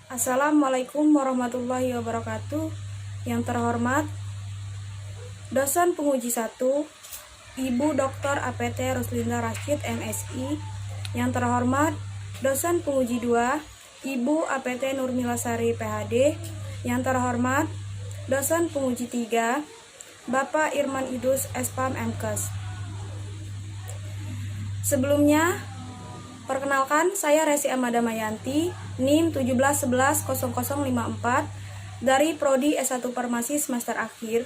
Assalamualaikum warahmatullahi wabarakatuh. Yang terhormat dosen penguji 1, Ibu Dr. APT Ruslinda Rashid MSI. Yang terhormat dosen penguji 2, Ibu APT Nurmilasari PhD. Yang terhormat dosen penguji 3, Bapak Irman Idus Spam MKes. Sebelumnya, perkenalkan, saya Resi Amada Mayanti, NIM 17110054 dari Prodi S1 Farmasi semester akhir.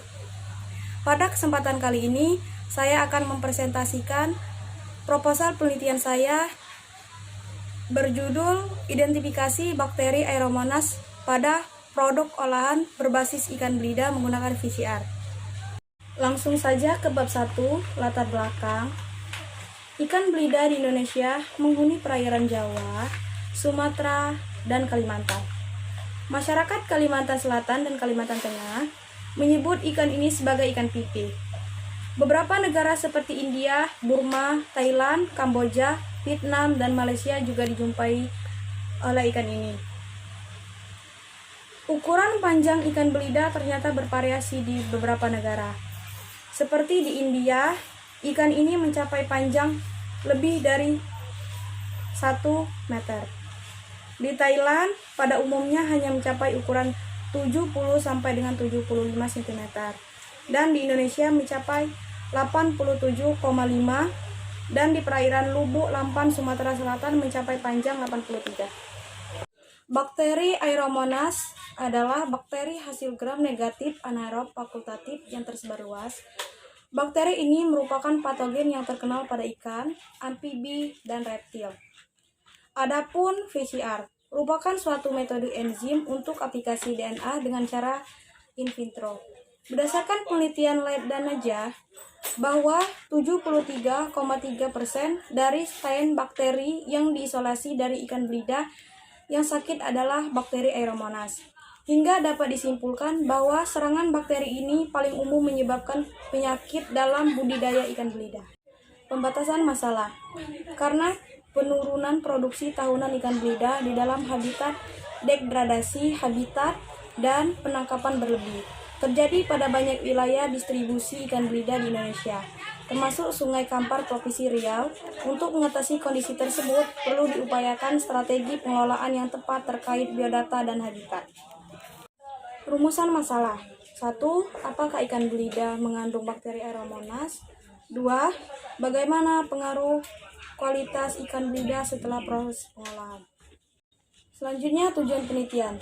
Pada kesempatan kali ini, saya akan mempresentasikan proposal penelitian saya berjudul Identifikasi Bakteri Aeromonas pada produk olahan berbasis ikan belida menggunakan PCR. Langsung saja ke bab 1, latar belakang. Ikan belida di Indonesia menghuni perairan Jawa, Sumatera, dan Kalimantan. Masyarakat Kalimantan Selatan dan Kalimantan Tengah menyebut ikan ini sebagai ikan pipi. Beberapa negara seperti India, Burma, Thailand, Kamboja, Vietnam, dan Malaysia juga dijumpai oleh ikan ini. Ukuran panjang ikan belida ternyata bervariasi di beberapa negara. Seperti di India, ikan ini mencapai panjang lebih dari 1 meter. Di Thailand, pada umumnya hanya mencapai ukuran 70 sampai dengan 75 cm. Dan di Indonesia mencapai 87,5 dan di perairan Lubuk Lampan Sumatera Selatan mencapai panjang 83. Bakteri Aeromonas adalah bakteri hasil gram negatif anaerob fakultatif yang tersebar luas. Bakteri ini merupakan patogen yang terkenal pada ikan, amfibi, dan reptil. Adapun PCR merupakan suatu metode enzim untuk aplikasi DNA dengan cara in vitro. Berdasarkan penelitian Led dan Najah, bahwa 73,3% dari strain bakteri yang diisolasi dari ikan belida yang sakit adalah bakteri Aeromonas. Hingga dapat disimpulkan bahwa serangan bakteri ini paling umum menyebabkan penyakit dalam budidaya ikan belida. Pembatasan masalah. Karena penurunan produksi tahunan ikan belida di dalam habitat, degradasi habitat, dan penangkapan berlebih terjadi pada banyak wilayah distribusi ikan belida di Indonesia, termasuk Sungai Kampar Provinsi Riau. Untuk mengatasi kondisi tersebut, perlu diupayakan strategi pengelolaan yang tepat terkait biodata dan habitat. Rumusan masalah. 1. Apakah ikan belida mengandung bakteri Aeromonas? 2. Bagaimana pengaruh kualitas ikan belida setelah proses pengolahan? Selanjutnya, tujuan penelitian.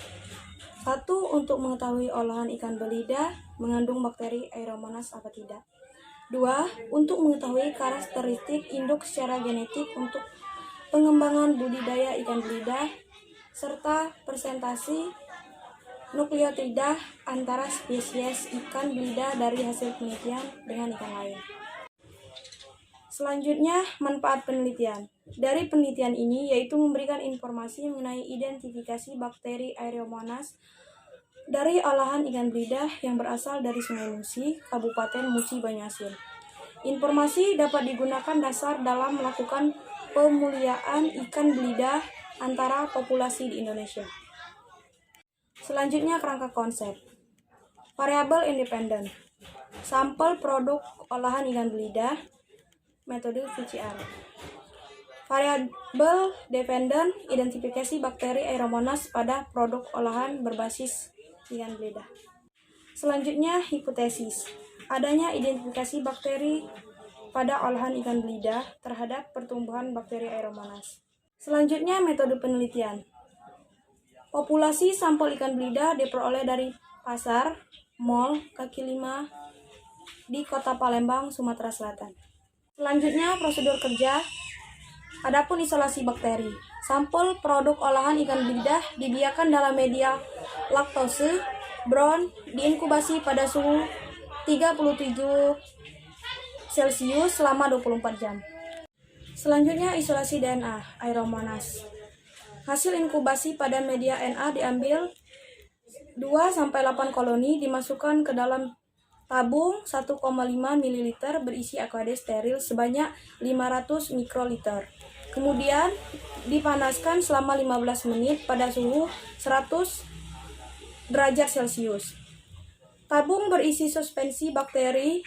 1. Untuk mengetahui olahan ikan belida mengandung bakteri Aeromonas apa tidak. 2. Untuk mengetahui karakteristik induk secara genetik untuk pengembangan budidaya ikan belida, serta presentasi nukleotida antara spesies ikan belida dari hasil penelitian dengan ikan lain. Selanjutnya, manfaat penelitian. Dari penelitian ini yaitu memberikan informasi mengenai identifikasi bakteri Aeromonas dari olahan ikan belida yang berasal dari Sungai Musi, Kabupaten Musi Banyuasin. Informasi dapat digunakan dasar dalam melakukan pemuliaan ikan belida antara populasi di Indonesia. Selanjutnya, kerangka konsep. Variabel independen. Sampel produk olahan ikan belida, metode PCR. Variabel dependen, identifikasi bakteri Aeromonas pada produk olahan berbasis ikan belida. Selanjutnya, hipotesis. Adanya identifikasi bakteri pada olahan ikan belida terhadap pertumbuhan bakteri Aeromonas. Selanjutnya, metode penelitian. Populasi sampel ikan belida diperoleh dari pasar, mal, kaki lima di Kota Palembang, Sumatera Selatan. Selanjutnya, prosedur kerja. Adapun isolasi bakteri. Sampel produk olahan ikan belida dibiarkan dalam media laktose brown diinkubasi pada suhu 37 Celcius selama 24 jam. Selanjutnya, isolasi DNA Aeromonas. Hasil inkubasi pada media Na diambil 2-8 koloni, dimasukkan ke dalam tabung 1,5 ml berisi aqueous steril sebanyak 500 mikroliter. Kemudian dipanaskan selama 15 menit pada suhu 100 derajat Celcius. Tabung berisi suspensi bakteri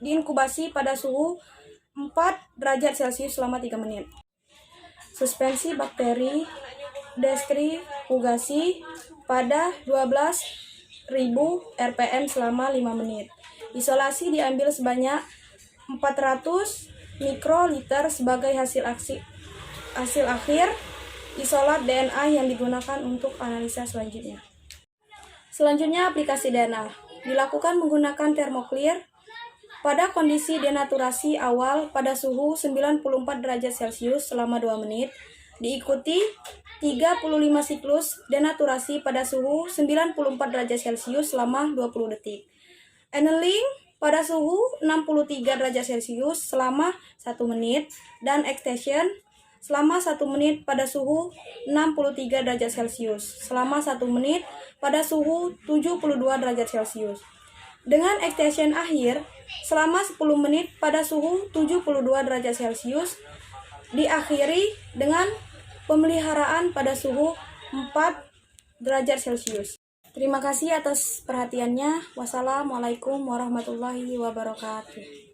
diinkubasi pada suhu 4 derajat Celcius selama 3 menit. Suspensi bakteri desentrifugasi pada 12.000 rpm selama 5 menit. Isolasi diambil sebanyak 400 mikroliter sebagai hasil akhir isolat DNA yang digunakan untuk analisa selanjutnya. Selanjutnya, aplikasi DNA dilakukan menggunakan termoklir pada kondisi denaturasi awal pada suhu 94 derajat Celcius selama 2 menit, diikuti 35 siklus denaturasi pada suhu 94 derajat Celcius selama 20 detik. Annealing pada suhu 63 derajat Celcius selama 1 menit, dan extension selama 1 menit pada suhu 63 derajat Celcius selama 1 menit pada suhu 72 derajat Celcius. Dengan extension akhir selama 10 menit pada suhu 72 derajat Celcius, diakhiri dengan pemeliharaan pada suhu 4 derajat Celcius. Terima kasih atas perhatiannya. Wassalamualaikum warahmatullahi wabarakatuh.